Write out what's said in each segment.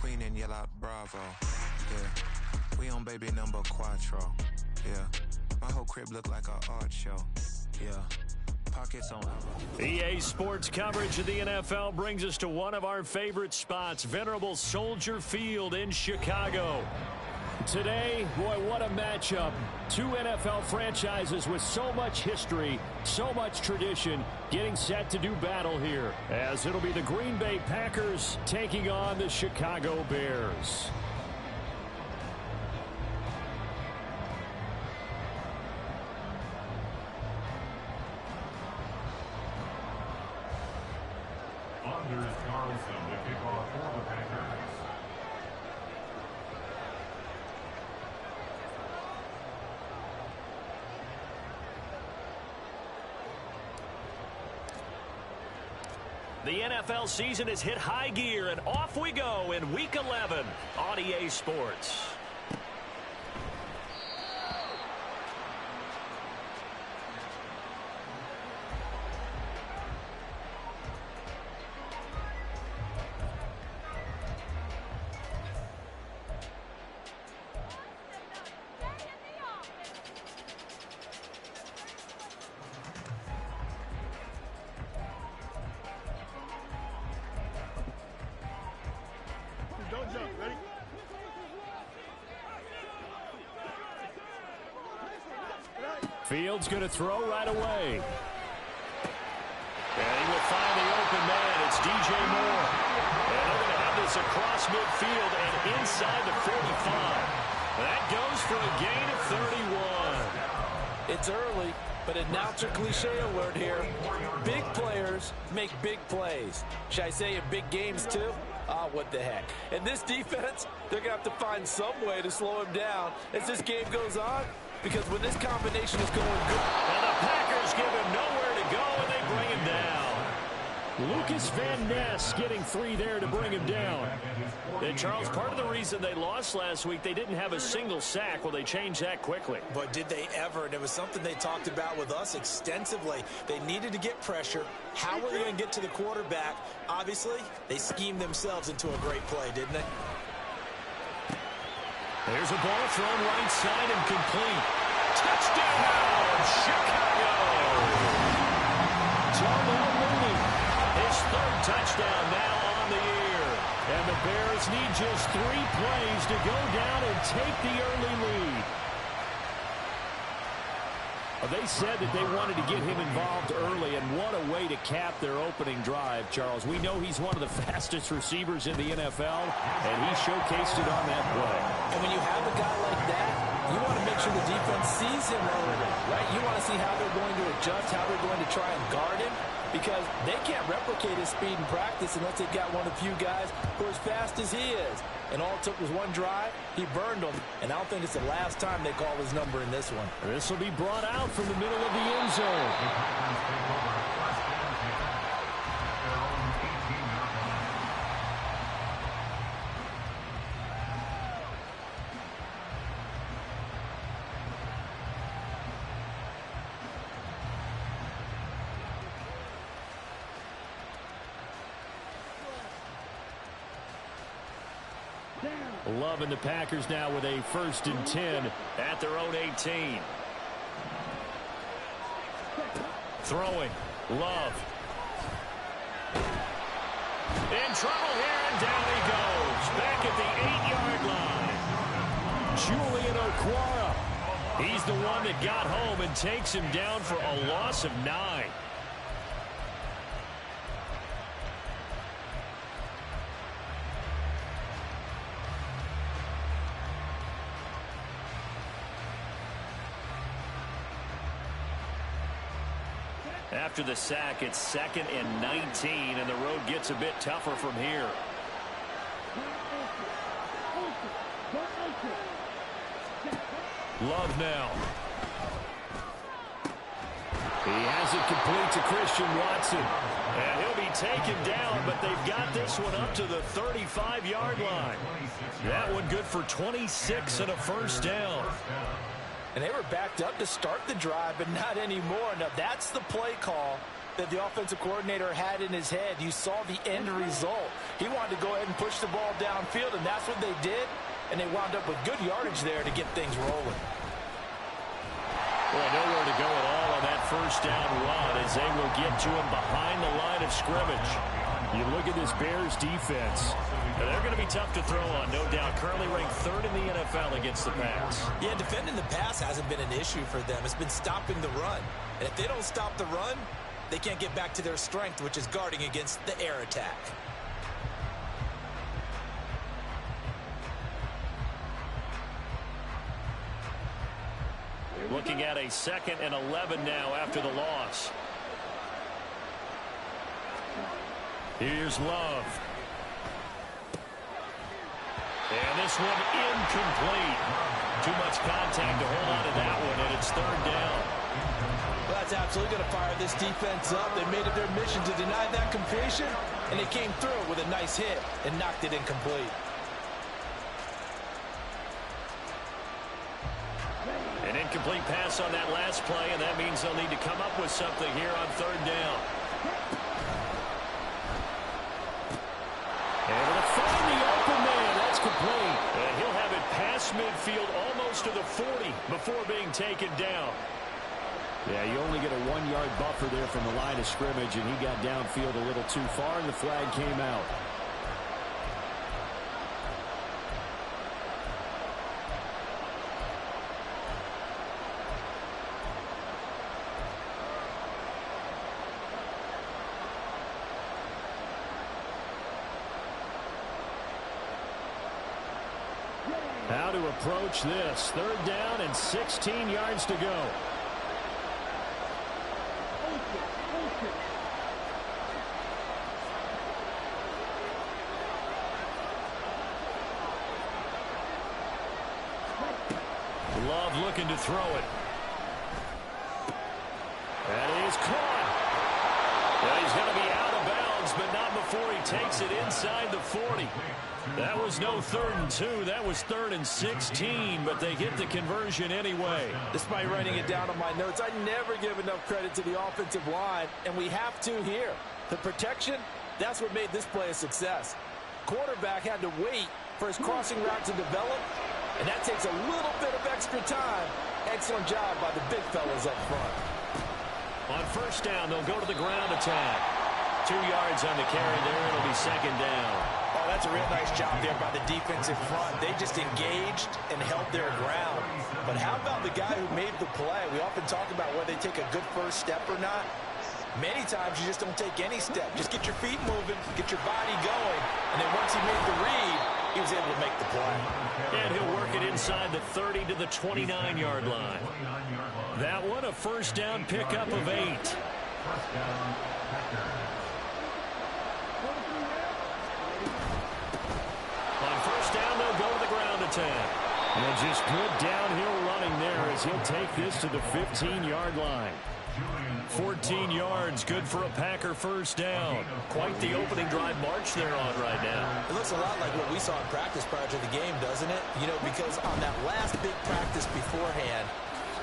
queen and yell out bravo. Yeah, we on baby number quattro. Yeah, my whole crib look like an art show. Yeah, pockets on EA Sports coverage of the NFL brings us to one of our favorite spots, venerable Soldier Field in Chicago. Today, boy, what a matchup. Two NFL franchises with so much history, so much tradition, getting set to do battle here, as it'll be the Green Bay Packers taking on the Chicago Bears. Anders Carlson to kick off for the Packers. The NFL season has hit high gear, and off we go in Week 11 on EA Sports. Don't jump. Ready? Fields going to throw right away. And he will find the open man. It's DJ Moore. And they're going to have this across midfield and inside the 45. That goes for a gain of 31. It's early, but announcer cliche alert here. Big players make big plays. Should I say in big games too? Ah, what the heck. And this defense, they're going to have to find some way to slow him down as this game goes on, because when this combination is going good. And the Packers give him nowhere to go, and they bring him down. Lucas Van Ness getting 3 there to bring him down. And Charles, part of the reason they lost last week, they didn't have a single sack. Well, they changed that quickly. But did they ever? And it was something they talked about with us extensively. They needed to get pressure. How were they going to get to the quarterback? Obviously, they schemed themselves into a great play, didn't they? There's a ball thrown right side and complete. Touchdown, Chicago! Darnell Mooney, his 3rd touchdown now on the year. And the Bears need just 3 plays to go down and take the early lead. They said that they wanted to get him involved early, and what a way to cap their opening drive, Charles. We know he's one of the fastest receivers in the NFL, and he showcased it on that play. And when you have a guy like that, you want to make sure the defense sees him early, right? You want to see how they're going to adjust, how they're going to try and guard him, because they can't replicate his speed in practice unless they've got one of the few guys who are as fast as he is. And all it took was one drive. He burned them, and I don't think it's the last time they call his number in this one. This will be brought out from the middle of the end zone. Loving the Packers now with a 1st and 10 at their own 18. Throwing. Love. In trouble here, and down he goes. Back at the 8-yard line. Julian Okwara. He's the one that got home and takes him down for a loss of 9. After the sack, it's 2nd and 19, and the road gets a bit tougher from here. Love now. He has it complete to Christian Watson. And he'll be taken down, but they've got this one up to the 35-yard line. That one good for 26 and a 1st down. And they were backed up to start the drive, but not anymore. Now, that's the play call that the offensive coordinator had in his head. You saw the end result. He wanted to go ahead and push the ball downfield, and that's what they did. And they wound up with good yardage there to get things rolling. Well, nowhere to go at all on that first down run as they will get to him behind the line of scrimmage. You look at this Bears defense, and they're going to be tough to throw on, no doubt. Currently ranked 3rd in the NFL against the pass. Yeah, defending the pass hasn't been an issue for them. It's been stopping the run. And if they don't stop the run, they can't get back to their strength, which is guarding against the air attack. Looking at a 2nd and 11 now after the loss. Here's Love. And this one incomplete. Too much contact to hold on to that one, and it's 3rd down. Well, that's absolutely going to fire this defense up. They made it their mission to deny that completion, and they came through with a nice hit and knocked it incomplete. An incomplete pass on that last play, and that means they'll need to come up with something here on 3rd down. Able to find the open man. That's complete. And he'll have it past midfield almost to the 40 before being taken down. Yeah, you only get a 1-yard buffer there from the line of scrimmage, and he got downfield a little too far, and the flag came out. How to approach this. 3rd down and 16 yards to go. Love looking to throw it. That is caught. Well, he's going to be out of bounds, but not before he takes it inside the 40. That was no 3rd and 2. That was 3rd and 16, but they get the conversion anyway. Despite writing it down on my notes, I never give enough credit to the offensive line, and we have to here. The protection, that's what made this play a success. Quarterback had to wait for his crossing route to develop, and that takes a little bit of extra time. Excellent job by the big fellas up front. On 1st down, they'll go to the ground attack. 2 yards on the carry there. It'll be 2nd down. Oh, that's a real nice job there by the defensive front. They just engaged and held their ground. But how about the guy who made the play? We often talk about whether they take a good first step or not. Many times you just don't take any step. Just get your feet moving, get your body going, and then once he made the read, he was able to make the play. And he'll work it inside the 30 to the 29-yard line. That one, a 1st down pickup of 8. On 1st down, they'll go to the ground attack. And just good downhill running there as he'll take this to the 15-yard line. 14 yards, good for a Packer 1st down. Quite the opening drive march they're on right now. It looks a lot like what we saw in practice prior to the game, doesn't it? You know, because on that last big practice beforehand,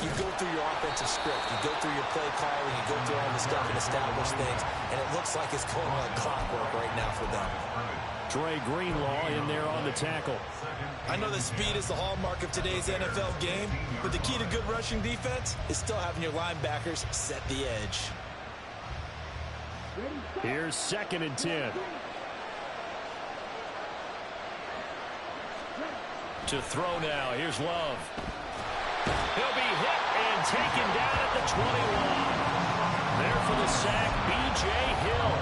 you go through your offensive script, you go through your play calling, you go through all the stuff and establish things, and it looks like it's going like clockwork right now for them. Dre Greenlaw in there on the tackle. I know that speed is the hallmark of today's NFL game, but the key to good rushing defense is still having your linebackers set the edge. Here's 2nd and 10. To throw now. Here's Love. He'll be hit and taken down at the 21. There for the sack, B.J. Hill.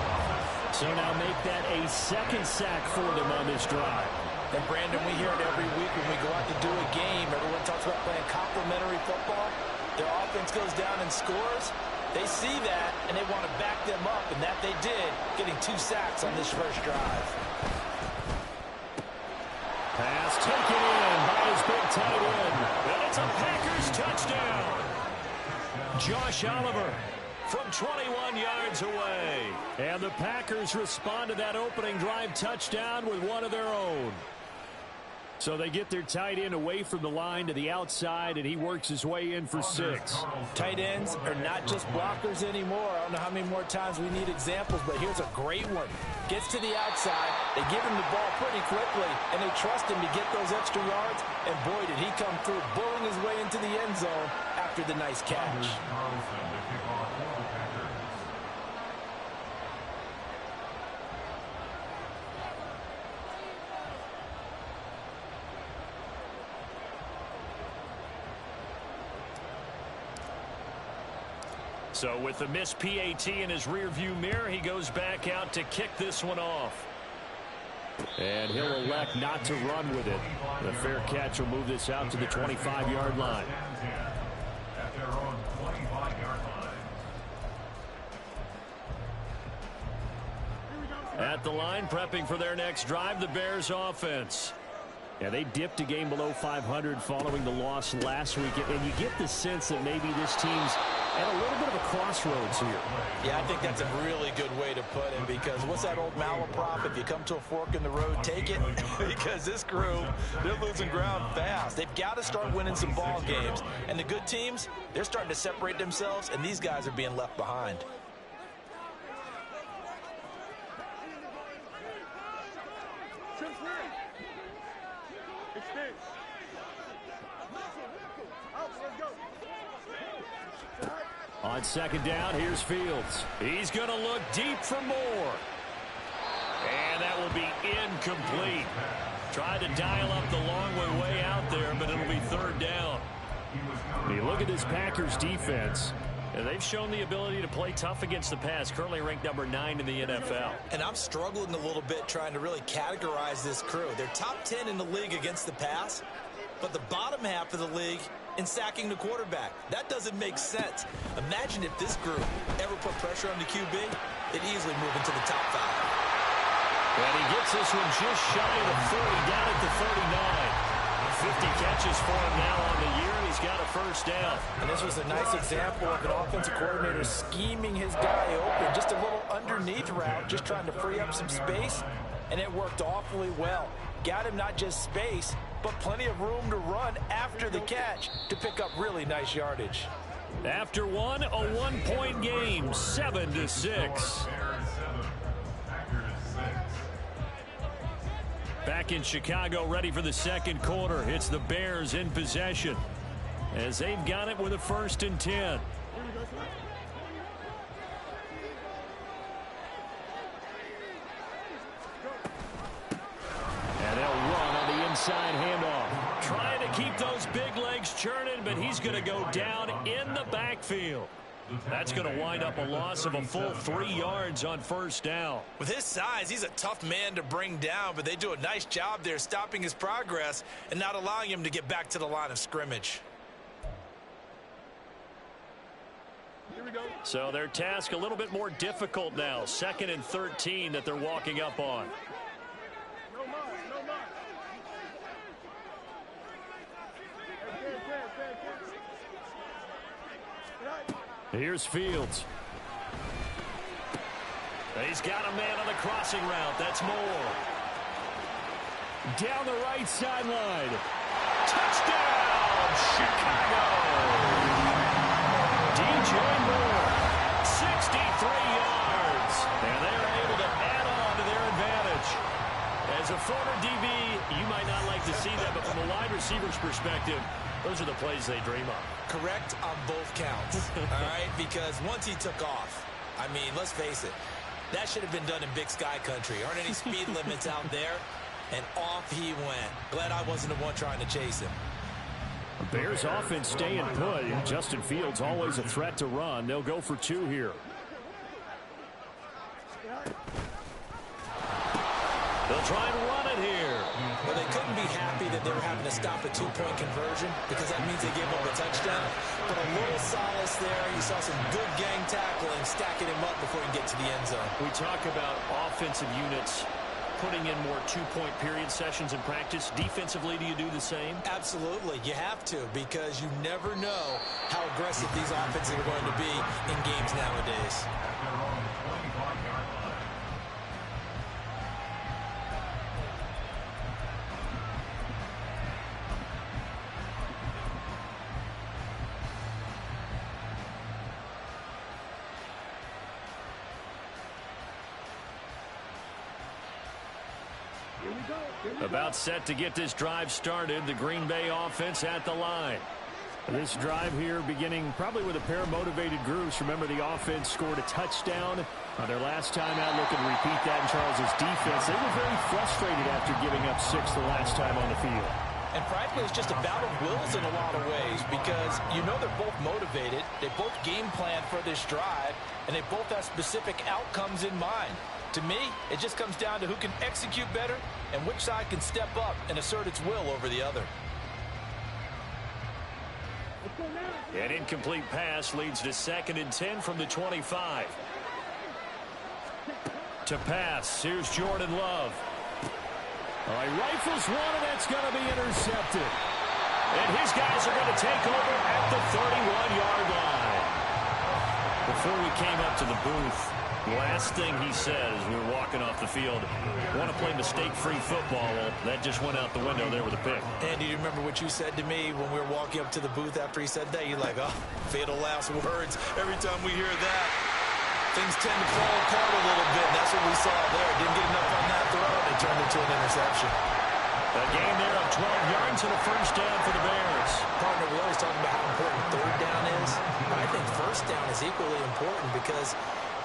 So now make that a 2nd sack for them on this drive. And, Brandon, we hear it every week when we go out to do a game. Everyone talks about playing complementary football. Their offense goes down and scores. They see that, and they want to back them up, and that they did, getting 2 sacks on this first drive. Pass taken in by his big tight end. And it's a Packers touchdown. Josh Oliver from 21 yards away. And the Packers respond to that opening drive touchdown with one of their own. So So they get their tight end away from the line to the outside, and he works his way in for 6. Tight ends are not just blockers anymore. I don't know how many more times we need examples, but here's a great one. Gets to the outside, they give him the ball pretty quickly, and they trust him to get those extra yards, and boy, did he come through, bulling his way into the end zone after the nice catch. So with the missed PAT in his rearview mirror, he goes back out to kick this one off. And he'll elect not to run with it. The fair catch will move this out to the 25-yard line. At their own 25-yard line. At the line, prepping for their next drive, the Bears offense. Yeah, they dipped a game below 500 following the loss last week, and you get the sense that maybe this team's at a little bit of a crossroads here. Yeah, I think that's a really good way to put it, because what's that old malaprop? If you come to a fork in the road, take it. Because this crew, they're losing ground fast. They've got to start winning some ball games. And the good teams, they're starting to separate themselves, and these guys are being left behind. On second down, here's Fields. He's going to look deep for more. And that will be incomplete. Tried to dial up the long way out there, but it'll be third down. You look at this Packers defense. And they've shown the ability to play tough against the pass, currently ranked number 9 in the NFL. And I'm struggling a little bit trying to really categorize this crew. They're top 10 in the league against the pass, but the bottom half of the league in sacking the quarterback. That doesn't make sense. Imagine if this group ever put pressure on the QB, they'd easily move into the top 5. And he gets this one just shy of the 40, down at the 39. 50 catches for him now on the year, and he's got a first down. And this was a nice example of an offensive coordinator scheming his guy open, just a little underneath route, just trying to free up some space, and it worked awfully well. Got him not just space, but plenty of room to run after the catch to pick up really nice yardage. After one, a one-point game, 7-6. Back in Chicago, ready for the second quarter. It's the Bears in possession as they've got it with a 1st and 10. And they'll run on the inside handoff. Trying to keep those big legs churning, but he's going to go down in the backfield. That's going to wind up a loss of a full 3 yards on first down. With his size, he's a tough man to bring down, but they do a nice job there stopping his progress and not allowing him to get back to the line of scrimmage. So their task a little bit more difficult now. 2nd and 13 that they're walking up on. Here's Fields. He's got a man on the crossing route. That's Moore. Down the right sideline. Touchdown, Chicago. DJ Moore, 63 yards. And they're able to add on to their advantage. As a former DB, you might not like to see that, but from a wide receiver's perspective, those are the plays they dream of. Correct on both counts, all right? Because once he took off, I mean, let's face it, that should have been done in Big Sky country. Aren't any speed limits out there? And off he went. Glad I wasn't the one trying to chase him. Bears offense staying put. Justin Fields always a threat to run. They'll go for 2 here. They'll try and run it here. Well, they couldn't be happy that they were having to stop a 2-point conversion because that means they gave up a touchdown. But a little solace there. You saw some good gang tackling, stacking him up before he can get to the end zone. We talk about offensive units putting in more 2-point period sessions in practice. Defensively, do you do the same? Absolutely. You have to, because you never know how aggressive these offenses are going to be in games nowadays. About set to get this drive started. The Green Bay offense at the line. This drive here beginning probably with a pair of motivated groups. Remember, the offense scored a touchdown on their last time out. Looking to repeat that in Charles' defense. They were very frustrated after giving up 6 the last time on the field. And frankly, it's just a battle of wills in a lot of ways because you know they're both motivated. They both game plan for this drive, and they both have specific outcomes in mind. To me, it just comes down to who can execute better and which side can step up and assert its will over the other. An incomplete pass leads to 2nd and 10 from the 25. To pass, here's Jordan Love. All right, rifles one, and that's going to be intercepted. And his guys are going to take over at the 31-yard line. Before we came up to the booth, last thing he said as we were walking off the field, want to play mistake-free football. Well, that just went out the window there with a pick. Andy, do you remember what you said to me when we were walking up to the booth after he said that? You're like, oh, fatal last words. Every time we hear that, things tend to fall apart a little bit, and that's what we saw there. Didn't get enough on that throw, and it turned into an interception. A gain there of 12 yards and a first down for the Bears. Partner, we always talk about how important 3rd down is. But I think 1st down is equally important because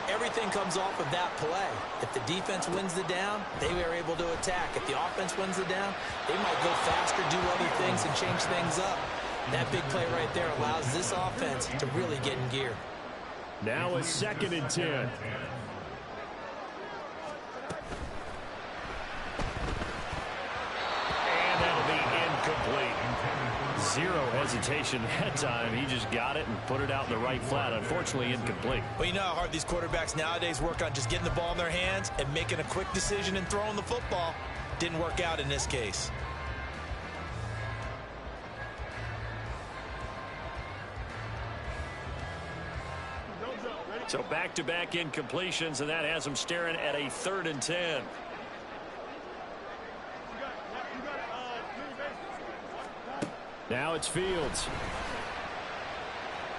everything comes off of that play. If the defense wins the down, they are able to attack. If the offense wins the down, they might go faster, do other things, and change things up. That big play right there allows this offense to really get in gear. Now a 2nd and 10. And that'll be incomplete. Zero hesitation that time. He just got it and put it out in the right flat. Unfortunately, incomplete. Well, you know how hard these quarterbacks nowadays work on just getting the ball in their hands and making a quick decision and throwing the football. Didn't work out in this case. So back-to-back incompletions, and that has them staring at a 3rd and 10. Now it's Fields.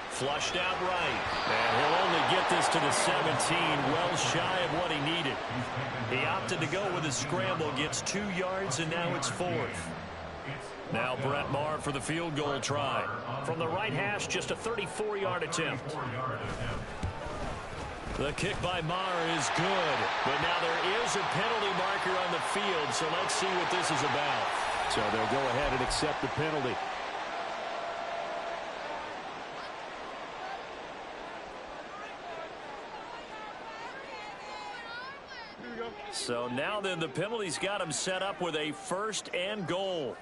Flushed out right. And he'll only get this to the 17, well shy of what he needed. He opted to go with a scramble, gets 2 yards, and now it's 4th. Now Brett Maher for the field goal try. From the right hash, just a 34-yard attempt. The kick by Maher is good, but now there is a penalty marker on the field, so let's see what this is about. So they'll go ahead and accept the penalty. So now then the penalty's got him set up with a 1st and goal.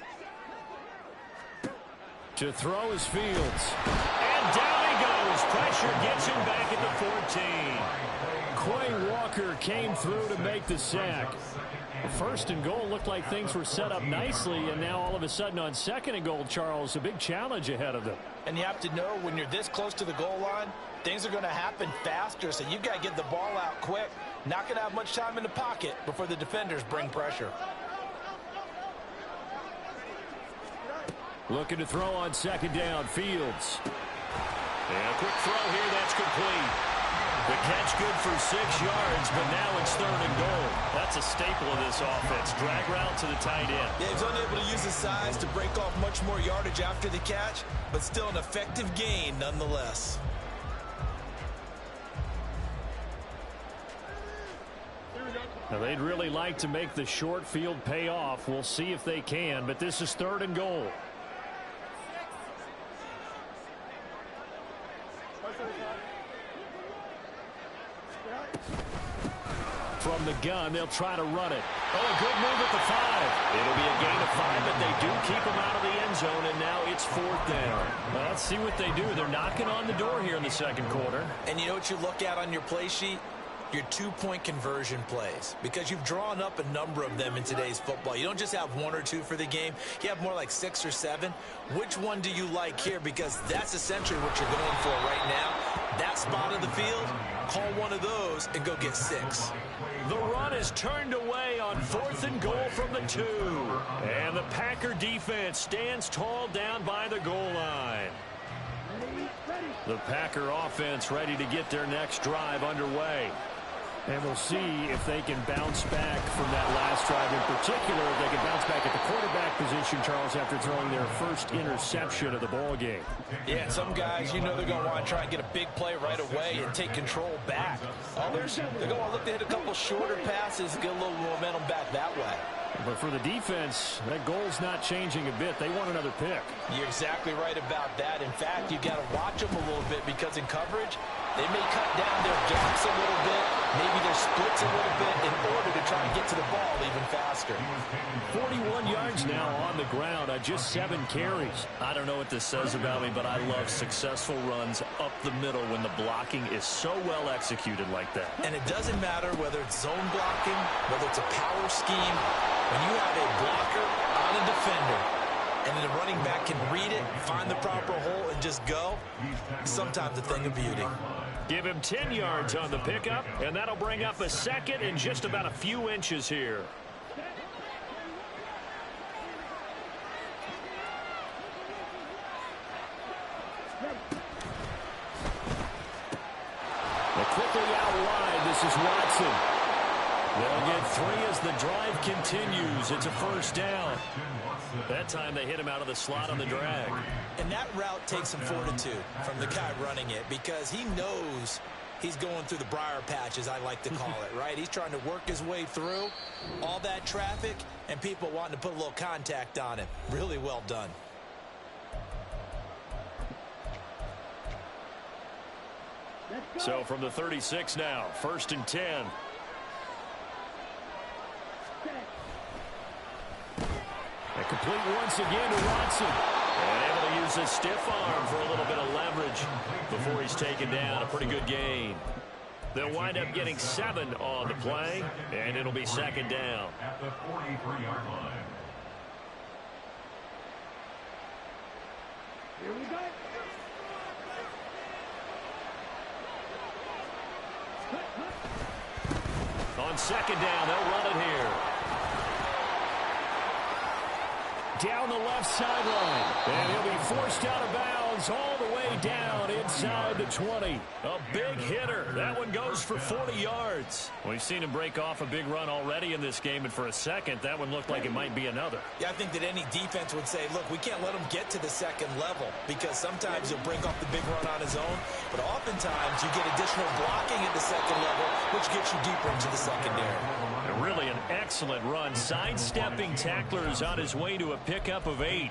To throw is Fields. And down he goes. Pressure gets him back at the 14. Quay Walker came through to make the sack. 1st and goal looked like things were set up nicely, and now all of a sudden on 2nd and goal, Charles, a big challenge ahead of them. And you have to know when you're this close to the goal line, things are going to happen faster, so you've got to get the ball out quick. Not going to have much time in the pocket before the defenders bring pressure. Looking to throw on 2nd down, Fields. And a quick throw here, that's complete. The catch good for 6 yards, but now it's 3rd and goal. That's a staple of this offense. Drag route to the tight end. Yeah, he's unable to use his size to break off much more yardage after the catch, but still an effective gain nonetheless. Now, they'd really like to make the short field pay off. We'll see if they can, but this is 3rd and goal. From the gun, they'll try to run it. Oh, a good move at the 5. It'll be a gain of 5, but they do keep him out of the end zone, and now it's 4th down. Well, let's see what they do. They're knocking on the door here in the 2nd quarter. And you know what you look at on your play sheet? Your 2-point conversion plays, because you've drawn up a number of them in today's football. You don't just have 1 or 2 for the game. You have more like 6 or 7. Which one do you like here? Because that's essentially what you're going for right now. That spot of the field, call one of those and go get 6. The run is turned away on 4th and goal from the 2. And the Packer defense stands tall down by the goal line. The Packer offense ready to get their next drive underway. And we'll see if they can bounce back from that last drive in particular. If they can bounce back at the quarterback position, Charles, after throwing their first interception of the ball game. Yeah, some guys, they're going to want to try and get a big play right away and take control back. Others, they're going to look to hit a couple shorter passes and get a little momentum back that way. But for the defense, that goal's not changing a bit. They want another pick. You're exactly right about that. In fact, you've got to watch them a little bit because in coverage, they may cut down their gaps a little bit, maybe their splits a little bit in order to try and get to the ball even faster. 41 yards now on the ground on just 7 carries. I don't know what this says about me, but I love successful runs up the middle when the blocking is so well executed like that. And it doesn't matter whether it's zone blocking, whether it's a power scheme. When you have a blocker on a defender, and then the running back can read it, find the proper hole, and just go, sometimes a thing of beauty. Give him 10 yards on the pickup, and that'll bring up a second in just about a few inches here. They're quickly out wide. This is Watson. They'll get 3 as the drive continues. It's a first down. That time they hit him out of the slot on the drag. And that route takes some fortitude from the guy running it because he knows he's going through the briar patch, as I like to call it, right? He's trying to work his way through all that traffic and people wanting to put a little contact on him. Really well done. So from the 36 now, 1st and 10. And complete once again to Watson. And able to use his stiff arm for a little bit of leverage before he's taken down. A pretty good gain. They'll wind up getting 7 on the play, and it'll be 2nd down. At the 43-yard line. Here we go. On 2nd down, they'll run it here. Down the left sideline. And he'll be forced out of bounds all the way down inside the 20. A big hitter. That one goes for 40 yards. We've seen him break off a big run already in this game, and for a second, that one looked like it might be another. Yeah, I think that any defense would say, look, we can't let him get to the 2nd level because sometimes he'll break off the big run on his own, but oftentimes you get additional blocking at the 2nd level, which gets you deeper into the secondary. And really an excellent run. Sidestepping tacklers on his way to a pickup of 8.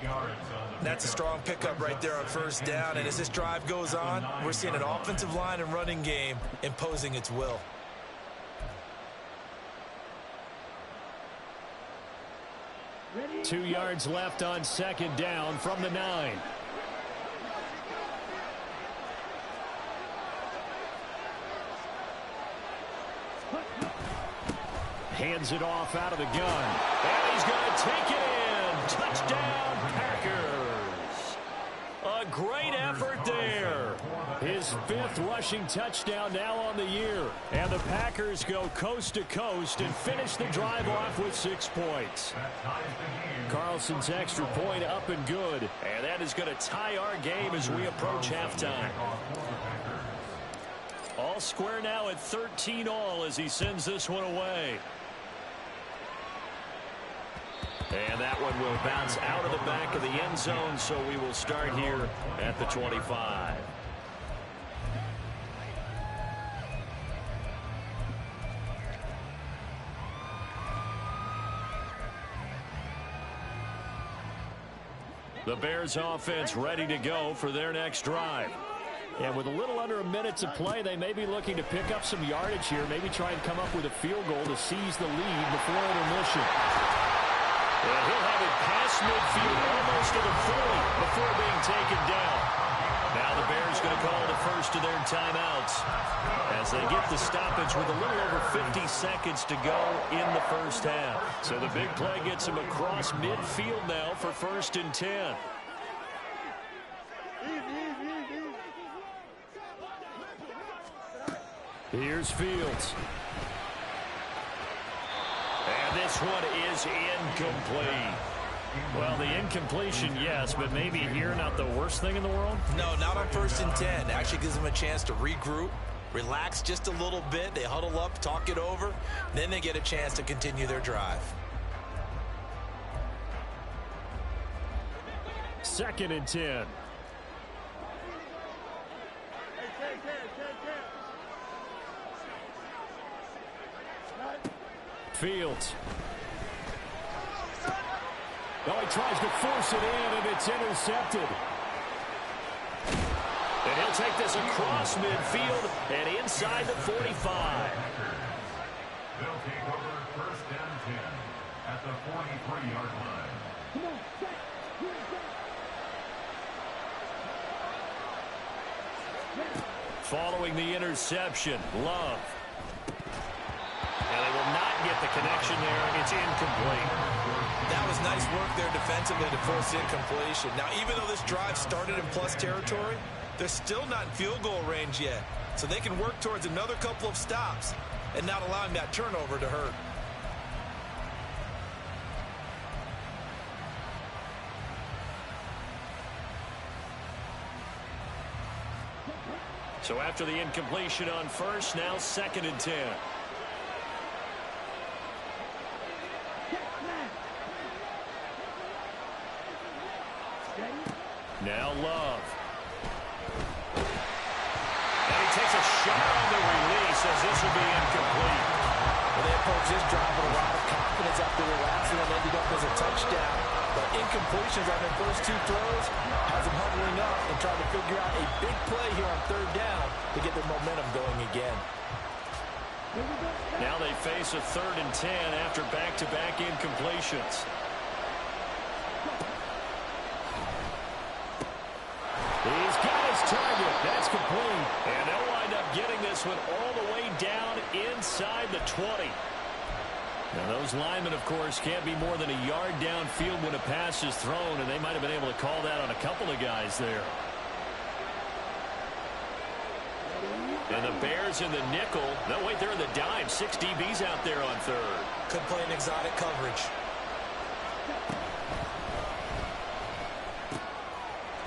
That's a strong pickup right there on 1st down, and as this drive goes on, we're seeing an offensive line and running game imposing its will. Ready? 2 yards left on 2nd down from the 9. Hands it off out of the gun. And he's going to take it in. Touchdown, Packers. A great effort there. His 5th rushing touchdown now on the year. And the Packers go coast to coast and finish the drive off with 6 points. Carlson's extra point up and good. And that is going to tie our game as we approach halftime. All square now at 13-all as he sends this one away. And that one will bounce out of the back of the end zone, so we will start here at the 25. The Bears offense ready to go for their next drive. And with a little under a minute to play, they may be looking to pick up some yardage here, maybe try and come up with a field goal to seize the lead before intermission. And he'll have it past midfield almost to the 40 before being taken down. Now the Bears going to call the first of their timeouts as they get the stoppage with a little over 50 seconds to go in the first half. So the big play gets him across midfield now for 1st and 10. Here's Fields. And this one is incomplete. Well, the incompletion, yes, but maybe here not the worst thing in the world? No, not on 1st and 10. Actually gives them a chance to regroup, relax just a little bit. They huddle up, talk it over. Then they get a chance to continue their drive. 2nd and 10. Fields. Oh, he tries to force it in, and it's intercepted. And he'll take this across midfield and inside the 45. They'll take over 1st and 10 at the 43-yard line. Come on, set. Following the interception, Love. And they will not get the connection there. It's incomplete. That was nice work there defensively to force incompletion. Now, even though this drive started in plus territory, they're still not in field goal range yet. So they can work towards another couple of stops and not allowing that turnover to hurt. So after the incompletion on first, now 2nd and 10. Now Love. And he takes a shot on the release as this will be incomplete. Well, they approach this drive with a lot of confidence after the last one ended up as a touchdown. But incompletions on their first 2 throws has them huddling up and trying to figure out a big play here on 3rd down to get their momentum going again. Now they face a 3rd and 10 after back-to-back incompletions. He's got his target. That's complete. And they'll wind up getting this one all the way down inside the 20. Now, those linemen, of course, can't be more than a yard downfield when a pass is thrown, and they might have been able to call that on a couple of guys there. And the Bears in the nickel. No, wait, they're in the dime. 6 DBs out there on 3rd. Could play an exotic coverage.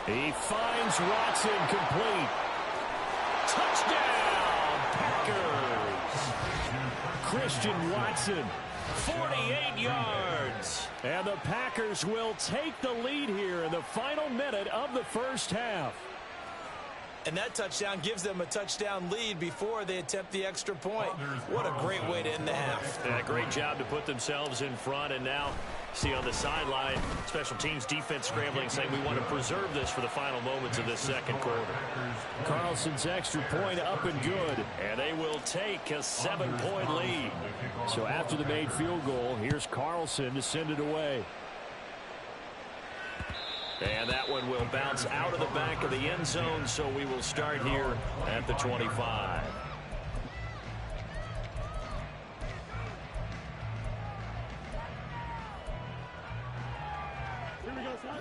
He finds Watson complete. Touchdown, Packers. Christian Watson, 48 yards. And the Packers will take the lead here in the final minute of the first half. And that touchdown gives them a touchdown lead before they attempt the extra point. What a great way to end the half. Yeah, great job to put themselves in front. And now, see on the sideline, special teams defense scrambling, saying we want to preserve this for the final moments of this 2nd quarter. Carlson's extra point up and good. And they will take a 7-point lead. So after the made field goal, here's Carlson to send it away. And that one will bounce out of the back of the end zone, so we will start here at the 25.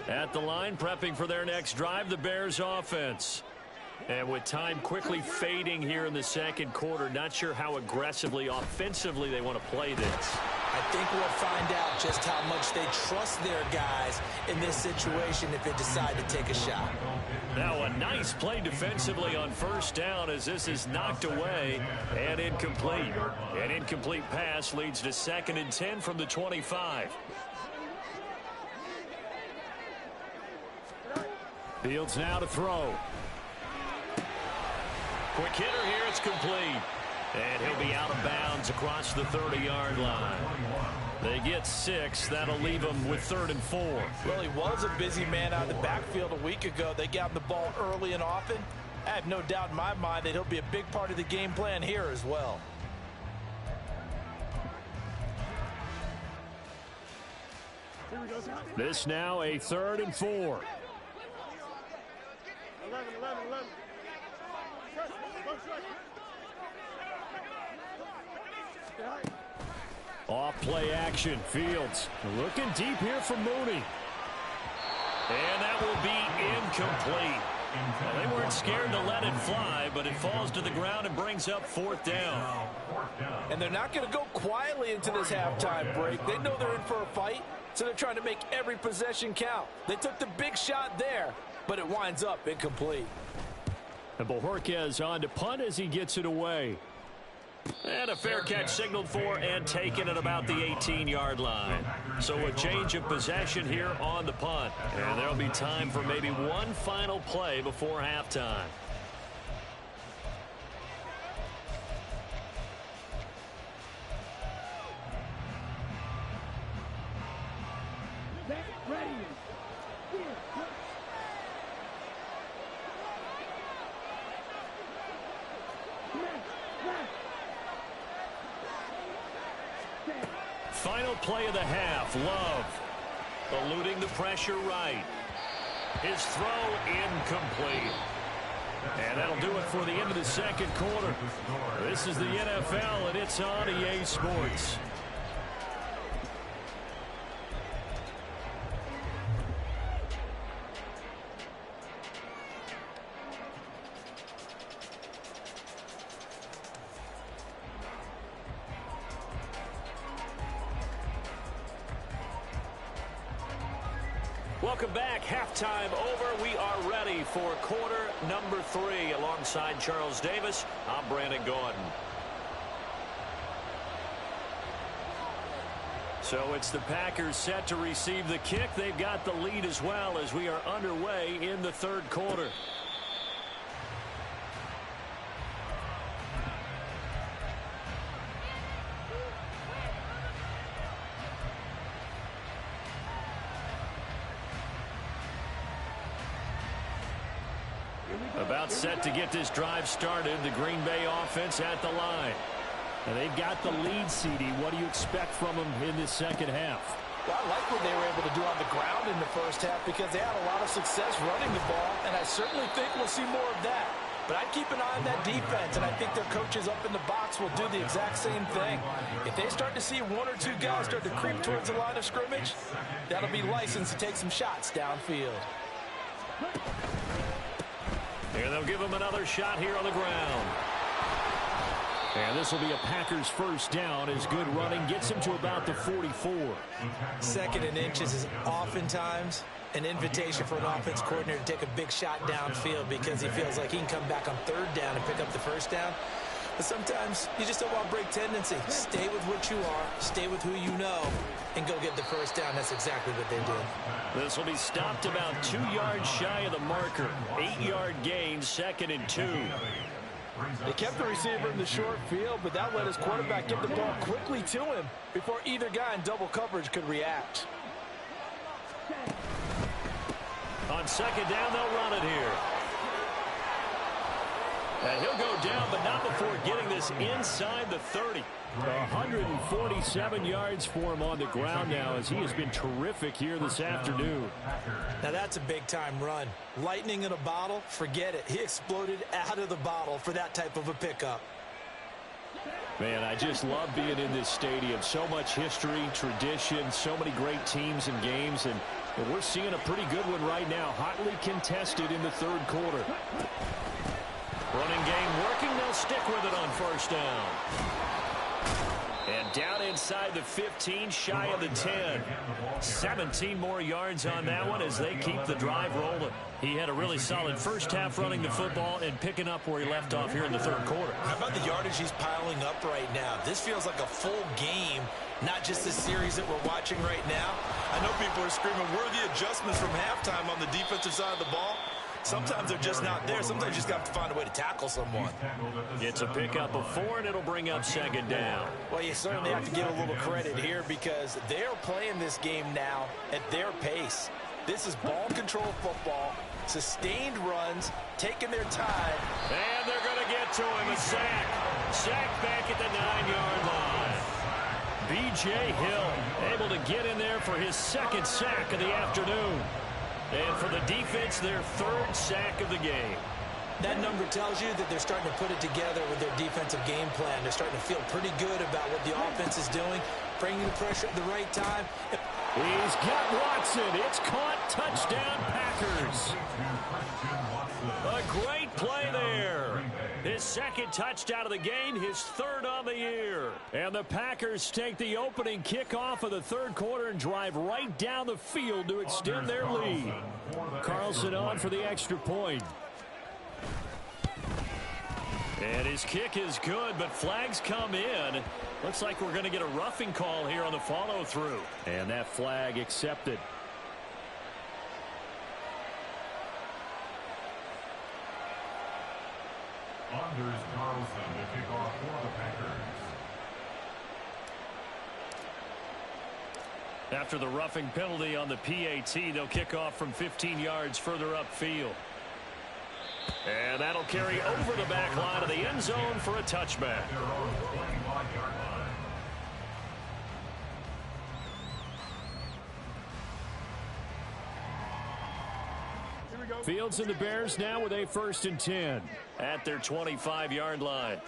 At the line, prepping for their next drive, the Bears offense. And with time quickly fading here in the 2nd quarter, not sure how aggressively, offensively they want to play this. I think we'll find out just how much they trust their guys in this situation if they decide to take a shot. Now a nice play defensively on 1st down as this is knocked away and incomplete. An incomplete pass leads to 2nd and 10 from the 25. Fields now to throw. Quick hitter here, it's complete. And he'll be out of bounds across the 30-yard line. They get 6. That'll leave them with 3rd and 4. Well, he was a busy man out of the backfield a week ago. They got him the ball early and often. I have no doubt in my mind that he'll be a big part of the game plan here as well. This now a 3rd and 4. 11. Off play action. Fields looking deep here for Mooney. And that will be incomplete. Well, they weren't scared to let it fly, but it falls to the ground and brings up 4th down. And they're not going to go quietly into this halftime break. They know they're in for a fight, so they're trying to make every possession count. They took the big shot there, but it winds up incomplete. And Bojorquez on to punt as he gets it away. And a fair catch signaled for and taken at about the 18-yard line. So a change of possession here on the punt. And there'll be time for maybe one final play before halftime. Final play of the half. Love eluding the pressure right. His throw incomplete. And that'll do it for the end of the second quarter. This is the NFL, and it's on EA Sports. Welcome back. Halftime over. We are ready for quarter number 3. Alongside Charles Davis, I'm Brandon Gordon. So it's the Packers set to receive the kick. They've got the lead as well as we are underway in the third quarter. About set to get this drive started. The Green Bay offense at the line. And they've got the lead, CD. What do you expect from them in this second half? Well, I like what they were able to do on the ground in the first half because they had a lot of success running the ball, and I certainly think we'll see more of that. But I'd keep an eye on that defense, and I think their coaches up in the box will do the exact same thing. If they start to see one or two guys start to creep towards the line of scrimmage, that'll be licensed to take some shots downfield. And they'll give him another shot here on the ground. And this will be a Packers first down as good running gets him to about the 44. Second and inches is oftentimes an invitation for an offense coordinator to take a big shot downfield because he feels like he can come back on third down and pick up the first down. But sometimes you just don't want to break tendency. Stay with what you are, stay with who you know, and go get the first down. That's exactly what they did. This will be stopped about 2 yards shy of the marker. 8-yard gain, 2nd and 2. They kept the receiver in the short field, but that let his quarterback get the ball quickly to him before either guy in double coverage could react. On second down, they'll run it here. And he'll go down, but not before getting this inside the 30. 147 yards for him on the ground now as he has been terrific here this afternoon. Now that's a big-time run. Lightning in a bottle, forget it. He exploded out of the bottle for that type of a pickup. Man, I just love being in this stadium. So much history, tradition, so many great teams and games, and we're seeing a pretty good one right now. Hotly contested in the third quarter. Running game working. They'll stick with it on first down. And down inside the 15, shy of the 10. 17 more yards on that one as they keep the drive rolling. He had a really solid first half running the football and picking up where he left off here in the third quarter. How about the yardage he's piling up right now? This feels like a full game, not just the series that we're watching right now. I know people are screaming, where are the adjustments from halftime on the defensive side of the ball? Sometimes they're just not there. Sometimes you just got to find a way to tackle someone. It's a pickup of 4, and it'll bring up second down. Well, you certainly have to give a little credit here because they're playing this game now at their pace. This is ball control football, sustained runs, taking their time. And they're going to get to him. A sack. Sack back at the 9-yard line. B.J. Hill able to get in there for his second sack of the afternoon. And for the defense, their third sack of the game. That number tells you that they're starting to put it together with their defensive game plan. They're starting to feel pretty good about what the offense is doing, bringing the pressure at the right time. He's got Watson. It's caught. Touchdown, Packers. A great play there. His second touchdown of the game, his third on the year. And the Packers take the opening kickoff of the third quarter and drive right down the field to extend their lead. Carlson on for the extra point. And his kick is good, but flags come in. Looks like we're going to get a roughing call here on the follow-through. And that flag accepted. Anders Carlson to kick off for the Packers. After the roughing penalty on the PAT, they'll kick off from 15 yards further upfield. And that'll carry over the back line of the end zone for a touchback. They're on the 25-yard line. Fields and the Bears now with a 1st and 10 at their 25-yard line.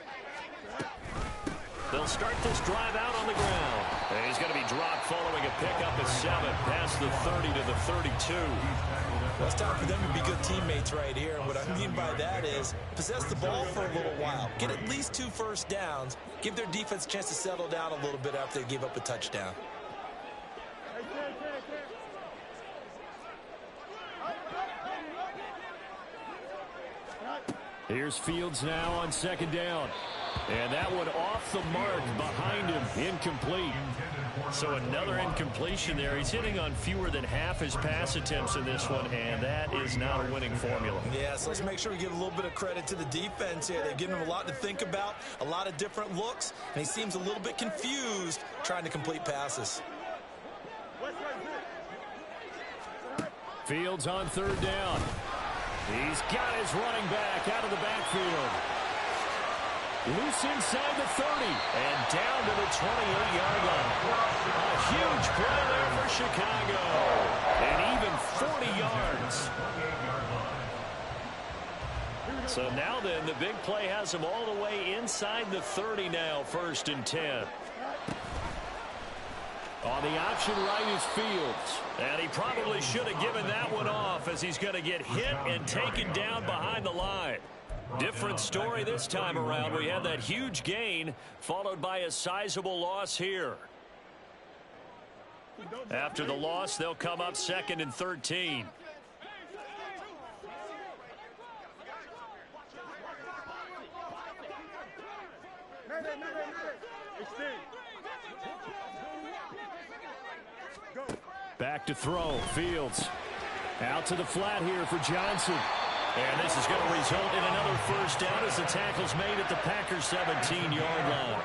They'll start this drive out on the ground. And he's going to be dropped following a pickup of 7 past the 30 to the 32. Well, it's time for them to be good teammates right here. And what I mean by that is possess the ball for a little while. Get at least 2 first downs. Give their defense a chance to settle down a little bit after they give up a touchdown. Here's Fields now on 2nd down. And that one off the mark behind him. Incomplete. So another incompletion there. He's hitting on fewer than half his pass attempts in this one, and that is not a winning formula. Yeah, so let's make sure we give a little bit of credit to the defense here. They've given him a lot to think about, a lot of different looks, and he seems a little bit confused trying to complete passes. Fields on 3rd down. He's got his running back out of the backfield. Loose inside the 30 and down to the 28-yard line. A huge play there for Chicago. And even 40 yards. So now then, the big play has him all the way inside the 30 now, 1st and 10. On the option right is Fields. And he probably should have given that one off as he's going to get hit and taken down behind the line. Different story this time around. We had that huge gain followed by a sizable loss here. After the loss, they'll come up 2nd and 13. Back to throw. Fields out to the flat here for Johnson. And this is going to result in another 1st down as the tackle's made at the Packers' 17-yard line.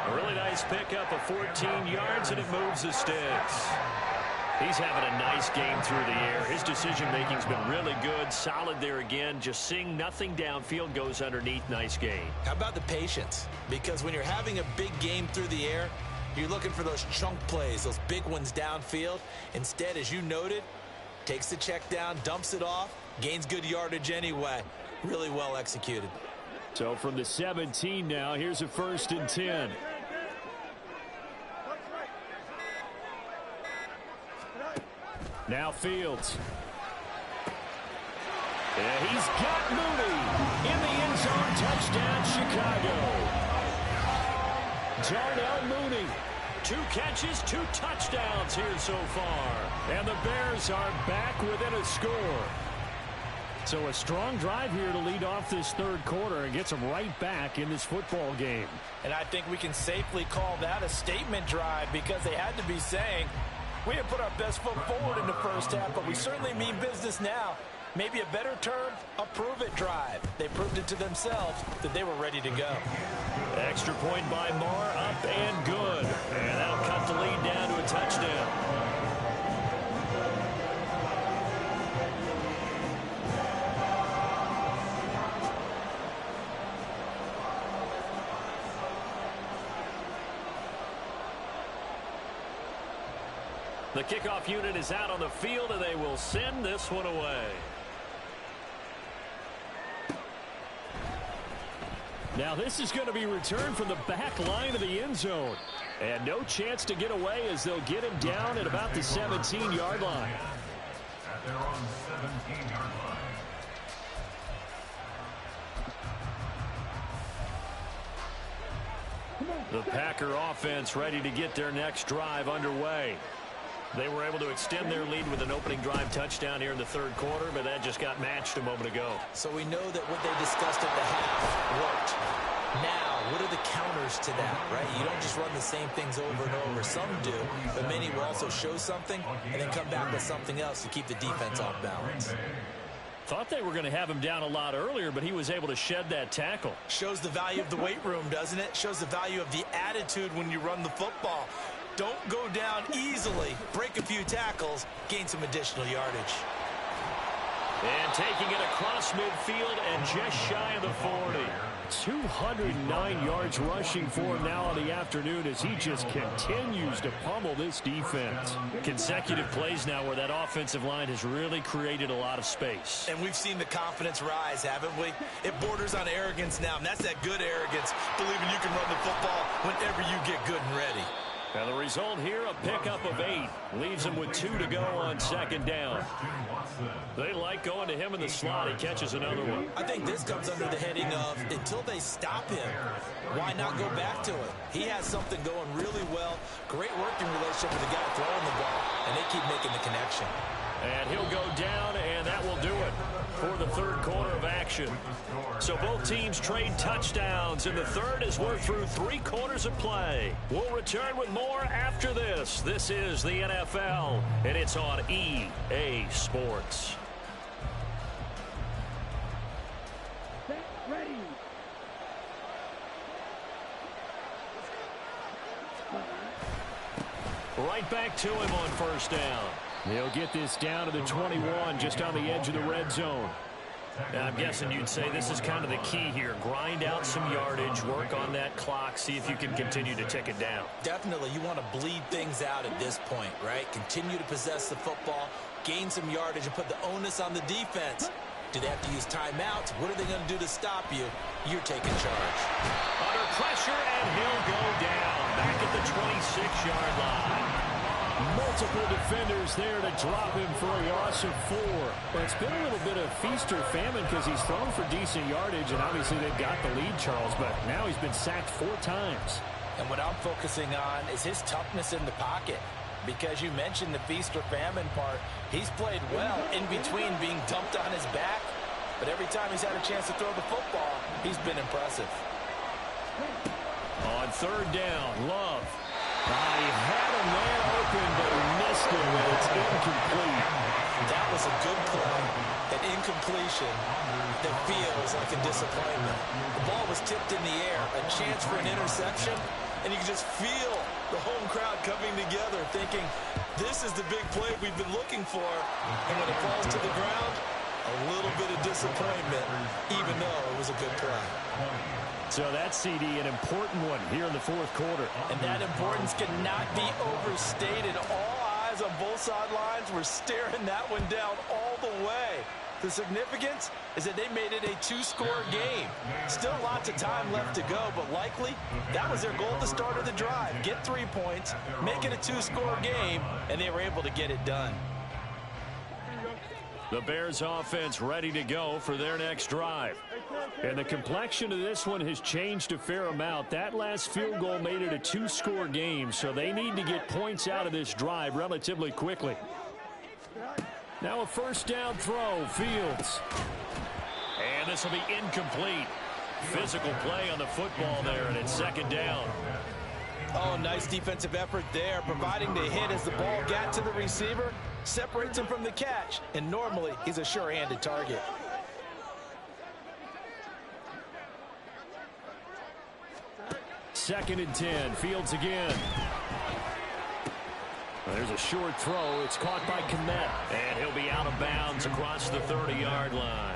A really nice pickup of 14 yards, and it moves the sticks. He's having a nice game through the air. His decision-making's been really good. Solid there again. Just seeing nothing downfield goes underneath. Nice game. How about the patience? Because when you're having a big game through the air, you're looking for those chunk plays, those big ones downfield. Instead, as you noted, takes the check down, dumps it off, gains good yardage anyway. Really well executed. So from the 17 now, here's a 1st and 10. Now Fields. Yeah, he's got Mooney in the end zone. Touchdown, Chicago. Darnell Mooney. 2 catches, 2 touchdowns here so far. And the Bears are back within a score. So a strong drive here to lead off this 3rd quarter and gets them right back in this football game. And I think we can safely call that a statement drive because they had to be saying, we didn't put our best foot forward in the 1st half, but we certainly mean business now. Maybe a better term, a prove-it drive. They proved it to themselves that they were ready to go. Extra point by Marr, up and good. And that'll cut the lead down to a touchdown. The kickoff unit is out on the field, and they will send this one away. Now this is going to be returned from the back line of the end zone. And no chance to get away as they'll get him down at about the 17-yard line. At their own 17-yard line. The Packer offense ready to get their next drive underway. They were able to extend their lead with an opening drive touchdown here in the third quarter, but that just got matched a moment ago. So we know that what they discussed at the half worked. Now, what are the counters to that, right? You don't just run the same things over and over. Some do, but many will also show something and then come back with something else to keep the defense off balance. Thought they were going to have him down a lot earlier, but he was able to shed that tackle. Shows the value of the weight room, doesn't it? Shows the value of the attitude when you run the football. Don't go down easily. Break a few tackles, gain some additional yardage. And taking it across midfield and just shy of the 40. 209 yards rushing for him now on the afternoon as he just continues to pummel this defense. Consecutive plays now where that offensive line has really created a lot of space. And we've seen the confidence rise, haven't we? It borders on arrogance now, and that's that good arrogance, believing you can run the football whenever you get good and ready. And the result here, a pickup of 8. Leaves him with 2 to go on second down. They like going to him in the slot. He catches another one. I think this comes under the heading of until they stop him, why not go back to it? He has something going really well. Great working relationship with the guy throwing the ball, and they keep making the connection. And he'll go down, and that will do it for the third quarter of action. So both teams trade touchdowns in the third as we're through 3 quarters of play. We'll return with more after this. This is the NFL, and it's on EA Sports. Ready. Right back to him on first down. They'll get this down to the 21, just on the edge of the red zone. I'm guessing you'd say this is kind of the key here. Grind out some yardage, work on that clock, see if you can continue to tick it down. Definitely, you want to bleed things out at this point, right? Continue to possess the football, gain some yardage, and put the onus on the defense. Do they have to use timeouts? What are they going to do to stop you? You're taking charge. Under pressure, and he'll go down back at the 26-yard line. Multiple defenders there to drop him for a loss of 4. Well, it's been a little bit of feast or famine because he's thrown for decent yardage, and obviously they've got the lead, Charles, but now he's been sacked 4 times. And what I'm focusing on is his toughness in the pocket. Because you mentioned the feast or famine part, he's played well in between being dumped on his back, but every time he's had a chance to throw the football, he's been impressive. On third down, Love. He had him there open, but he missed it, and it's incomplete. That was a good play, an incompletion that feels like a disappointment. The ball was tipped in the air, a chance for an interception, and you can just feel the home crowd coming together thinking, this is the big play we've been looking for. And when it falls to the ground, a little bit of disappointment, even though it was a good play. So that CD, an important one here in the fourth quarter. And that importance cannot be overstated. All eyes on both sidelines were staring that one down all the way. The significance is that they made it a 2-score game. Still lots of time left to go, but likely that was their goal at the start of the drive. Get 3 points, make it a 2-score game, and they were able to get it done. The Bears offense ready to go for their next drive. And the complexion of this one has changed a fair amount. That last field goal made it a 2-score game, so they need to get points out of this drive relatively quickly. Now a first down throw, Fields. And this will be incomplete. Physical play on the football there, and it's second down. Oh, nice defensive effort there, providing the hit as the ball got to the receiver, separates him from the catch, and normally he's a sure-handed target. Second and 10, Fields again. There's a short throw. It's caught by Kmet. And he'll be out of bounds across the 30-yard line.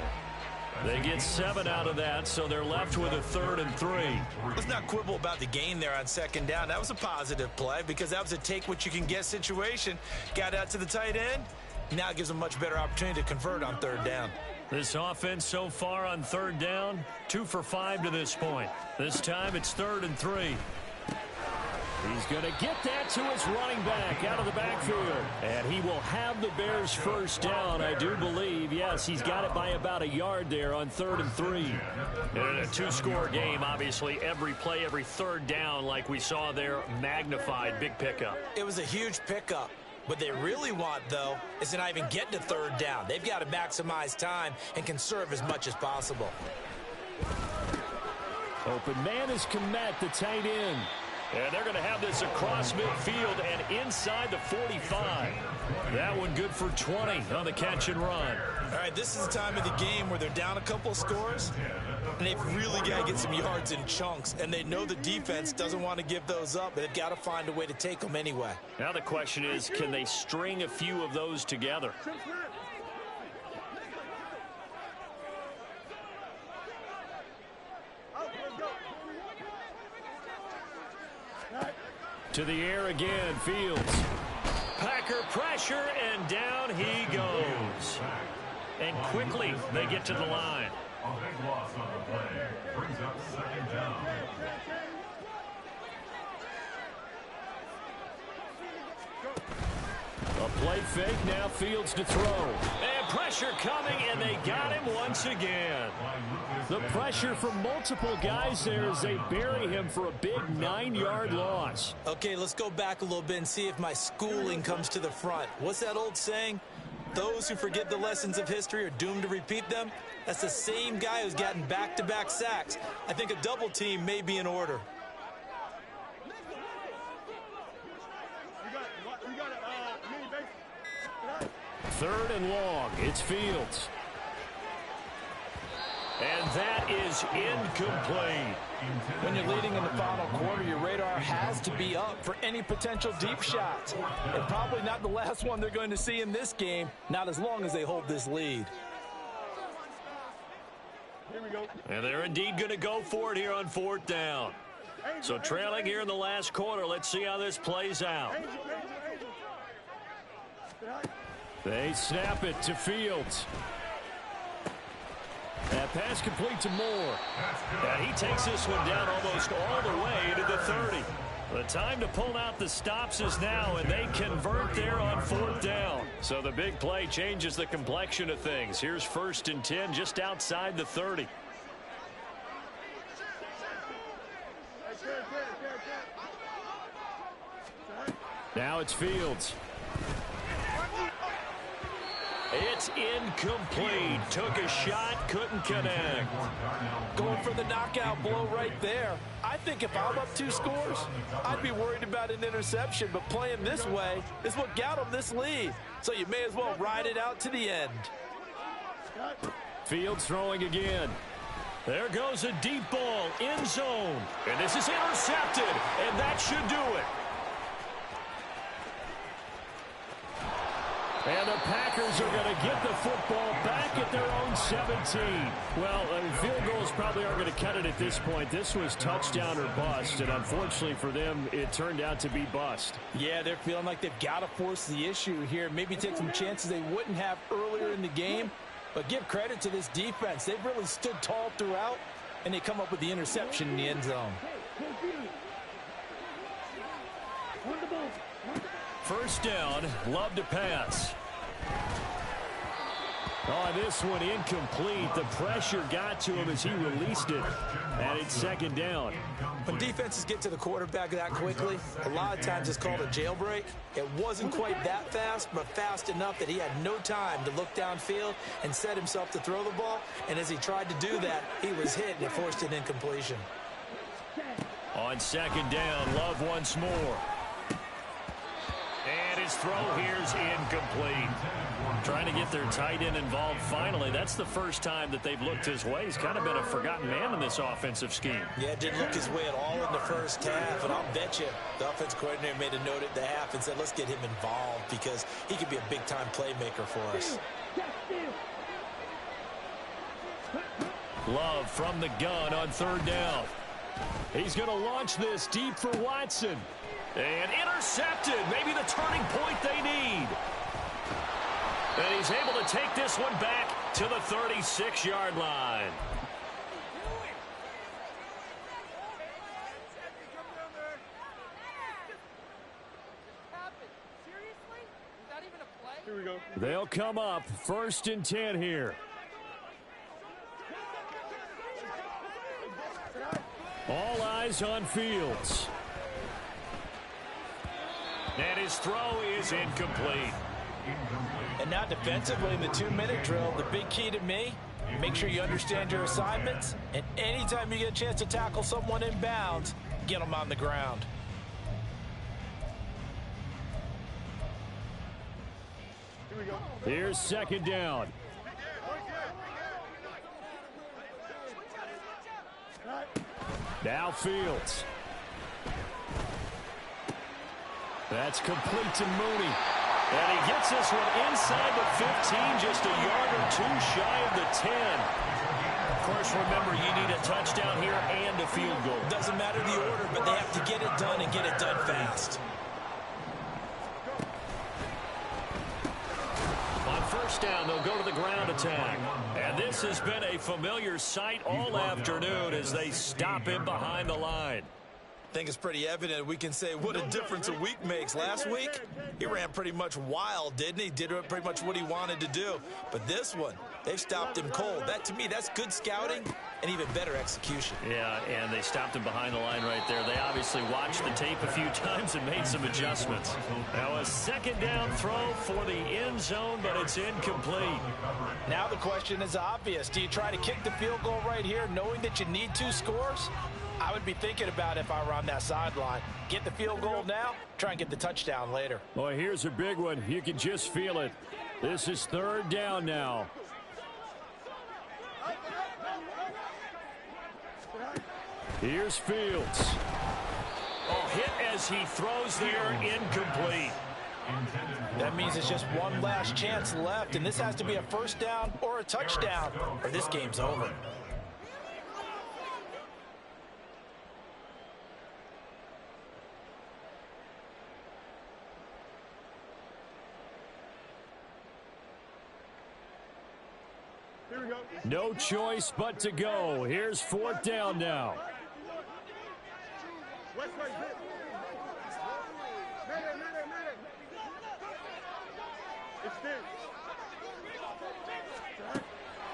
They get 7 out of that, so they're left with a 3rd and 3. Let's not quibble about the gain there on second down. That was a positive play because that was a take-what-you-can-get situation. Got out to the tight end. Now it gives them a much better opportunity to convert on third down. This offense so far on third down, 2 for 5 to this point. This time it's 3rd and 3. He's going to get that to his running back out of the backfield. And he will have the Bears first down, I do believe. Yes, he's got it by about a yard there on 3rd and 3. And in a 2-score game, obviously, every play, every third down, like we saw there, magnified, big pickup. It was a huge pickup. What they really want, though, is to not even get to third down. They've got to maximize time and conserve as much as possible. Open man is Komet, the tight end. And they're going to have this across midfield and inside the 45. That one good for 20 on the catch and run. All right, this is the time of the game where they're down a couple of scores, and they've really got to get some yards in chunks, and they know the defense doesn't want to give those up, but they've got to find a way to take them anyway. Now the question is, can they string a few of those together? To the air again, Fields. Packer pressure, and down he goes. And quickly, they get to the line. A big loss on the play. Brings up second down. A play fake, now Fields to throw. And pressure coming, and they got him once again. The pressure from multiple guys there as they bury him for a big 9-yard loss. Okay, let's go back a little bit and see if my schooling comes to the front. What's that old saying? Those who forget the lessons of history are doomed to repeat them. That's the same guy who's gotten back-to-back sacks. I think a double team may be in order. Third and long, it's Fields. And that is incomplete. When you're leading in the final quarter, your radar has to be up for any potential deep shots. And probably not the last one they're going to see in this game, not as long as they hold this lead. Here we go. And they're indeed going to go for it here on fourth down. So trailing here in the last quarter, let's see how this plays out. They snap it to Fields. That pass complete to Moore. And he takes this one down almost all the way to the 30. The time to pull out the stops is now, and they convert there on fourth down. So the big play changes the complexion of things. Here's 1st and 10 just outside the 30. Now it's Fields. It's incomplete. Took a shot, couldn't connect. Going for the knockout blow right there. I think if I'm up 2 scores, I'd be worried about an interception, but playing this way is what got them this lead. So you may as well ride it out to the end. Fields throwing again. There goes a deep ball, end zone. And this is intercepted, and that should do it. And the Packers are going to get the football back at their own 17. Well, field goals probably aren't going to cut it at this point. This was touchdown or bust, and unfortunately for them, it turned out to be bust. Yeah, they're feeling like they've got to force the issue here. Maybe take some chances they wouldn't have earlier in the game. But give credit to this defense. They've really stood tall throughout, and they come up with the interception in the end zone. First down, Love to pass. Oh, this one incomplete. The pressure got to him as he released it. And it's 2nd down. When defenses get to the quarterback that quickly, a lot of times it's called a jailbreak. It wasn't quite that fast, but fast enough that he had no time to look downfield and set himself to throw the ball. And as he tried to do that, he was hit and it forced an incompletion. On 2nd down, Love once more. And his throw here's incomplete. Trying to get their tight end involved finally. That's the first time that they've looked his way. He's kind of been a forgotten man in this offensive scheme. Yeah, it didn't look his way at all in the first half. And I'll bet you the offense coordinator made a note at the half and said, let's get him involved because he could be a big-time playmaker for us. Love from the gun on 3rd down. He's going to launch this deep for Watson. And intercepted. Maybe the turning point they need. And he's able to take this one back to the 36-yard line. Here we go. They'll come up 1st and 10 here. All eyes on Fields. And his throw is incomplete. And now defensively in the 2-minute drill, the big key to me, make sure you understand your assignments, and anytime you get a chance to tackle someone in bounds, get them on the ground. Here's second down. Now Fields. That's complete to Mooney. And he gets this one inside the 15, just a yard or two shy of the 10. Of course, remember, you need a touchdown here and a field goal. Doesn't matter the order, but they have to get it done and get it done fast. On first down, they'll go to the ground attack. And this has been a familiar sight all afternoon as they stop him behind the line. I think it's pretty evident. We can say what a difference a week makes. Last week, he ran pretty much wild, didn't he? Did pretty much what he wanted to do. But this one, they've stopped him cold. That, to me, that's good scouting and even better execution. Yeah, and they stopped him behind the line right there. They obviously watched the tape a few times and made some adjustments. Now a second down throw for the end zone, but it's incomplete. Now the question is obvious. Do you try to kick the field goal right here knowing that you need 2 scores? I would be thinking about it if I were on that sideline. Get the field goal now, try and get the touchdown later. Boy, here's a big one. You can just feel it. This is third down now. Here's Fields. Oh, hit as he throws there, incomplete. That means it's just one last chance left, and this has to be a first down or a touchdown, or this game's over. No choice but to go. Here's fourth down now.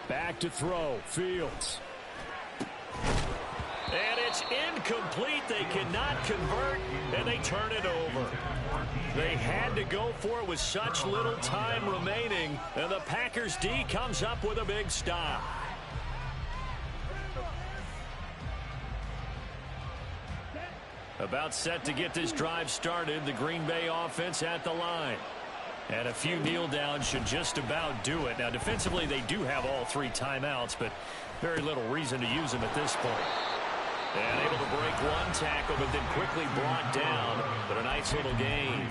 Back to throw. Fields. And it's incomplete. They cannot convert, and they turn it over. They had to go for it with such little time remaining, and the Packers D comes up with a big stop. About set to get this drive started, the Green Bay offense at the line. And a few kneel downs should just about do it. Now, defensively, they do have all 3 timeouts, but very little reason to use them at this point. And able to break one tackle, but then quickly brought down. But a nice little gain.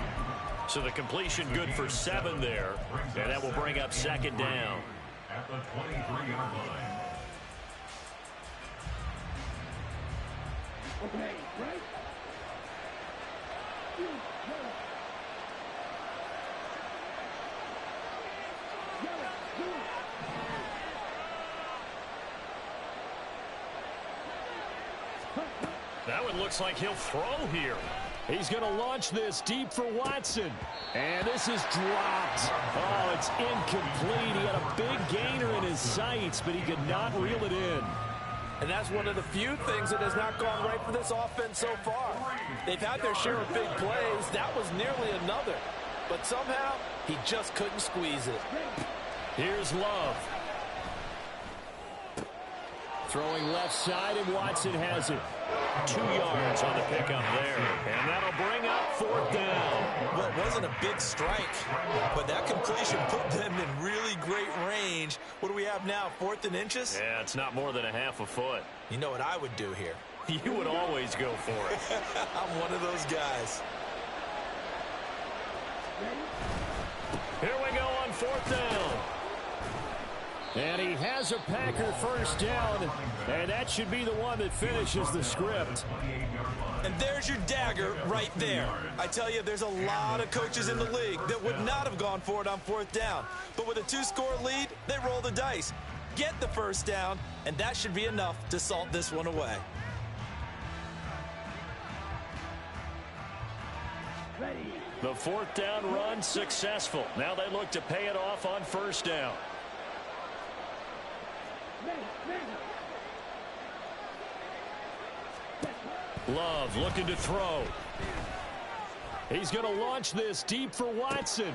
So the completion good for 7 there. And that will bring up second down. At the 23-yard line. Okay, right? That one looks like he'll throw here. He's going to launch this deep for Watson. And this is dropped. Oh, it's incomplete. He had a big gainer in his sights, but he could not reel it in. And that's one of the few things that has not gone right for this offense so far. They've had their share of big plays. That was nearly another. But somehow, he just couldn't squeeze it. Here's Love. Throwing left side, and Watson has it. 2 yards on the pickup there. And that'll bring up fourth down. Well, it wasn't a big strike, but that completion put them in really great range. What do we have now, 4th and inches? Yeah, it's not more than a half a foot. You know what I would do here? You would always go for it. I'm one of those guys. Here we go on fourth down. And he has a Packer first down, and that should be the one that finishes the script. And there's your dagger right there. I tell you, there's a lot of coaches in the league that would not have gone for it on 4th down. But with a 2-score lead, they roll the dice. Get the first down, and that should be enough to salt this one away. The 4th down run successful. Now they look to pay it off on first down. Love looking to throw. He's going to launch this deep for Watson.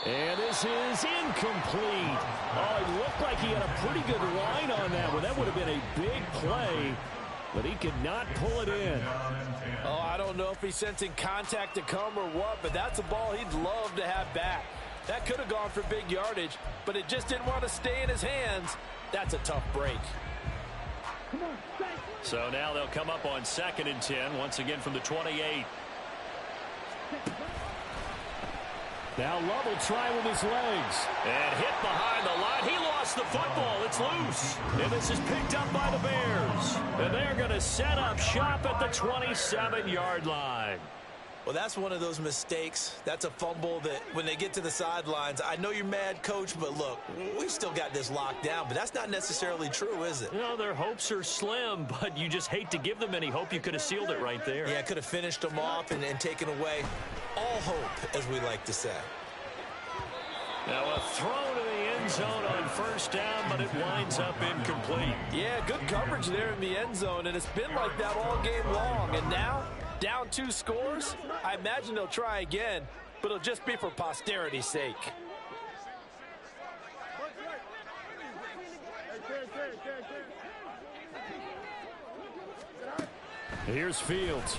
And this is incomplete. Oh, it looked like he had a pretty good line on that one. That would have been a big play, but he could not pull it in. Oh, I don't know if he's sensing contact to come or what, but that's a ball he'd love to have back. That could have gone for big yardage, but it just didn't want to stay in his hands. That's a tough break. So now they'll come up on 2nd and 10, once again from the 28. Now Love will try with his legs. And hit behind the line. He lost the football. It's loose. And this is picked up by the Bears. And they're going to set up shop at the 27-yard line. Well, that's one of those mistakes. That's a fumble that when they get to the sidelines, I know you're mad, Coach, but look, we've still got this locked down. But that's not necessarily true, is it? You know, their hopes are slim, but you just hate to give them any hope. You could have sealed it right there. Yeah, I could have finished them off and taken away all hope, as we like to say. Now a throw to the end zone on 1st down, but it winds up incomplete. Yeah, good coverage there in the end zone, and it's been like that all game long. And now, down 2 scores, I imagine they'll try again, but it'll just be for posterity's sake. Here's Fields.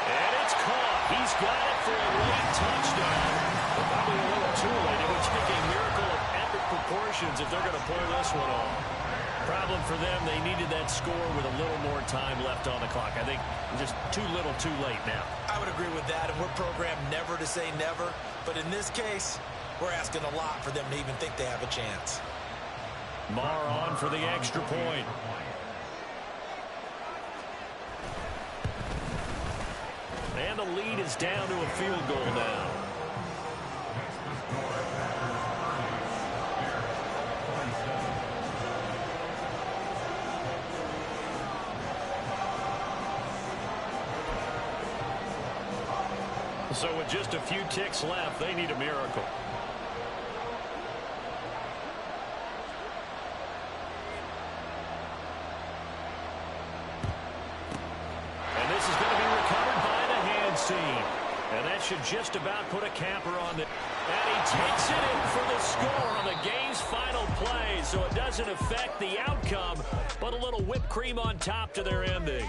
And it's caught. He's got it for a late touchdown. But probably a little too late. It would take a miracle of epic proportions if they're going to pull this one off. Problem for them, they needed that score with a little more time left on the clock. I think just too little too late now. I would agree with that, and we're programmed never to say never. But in this case, we're asking a lot for them to even think they have a chance. Marr on for the extra point. And the lead is down to a field goal now. So with just a few ticks left, they need a miracle. And this is going to be recovered by the hands team. And that should just about put a capper on it. And he takes it in for the score on the game's final play. So it doesn't affect the outcome, but a little whipped cream on top to their ending.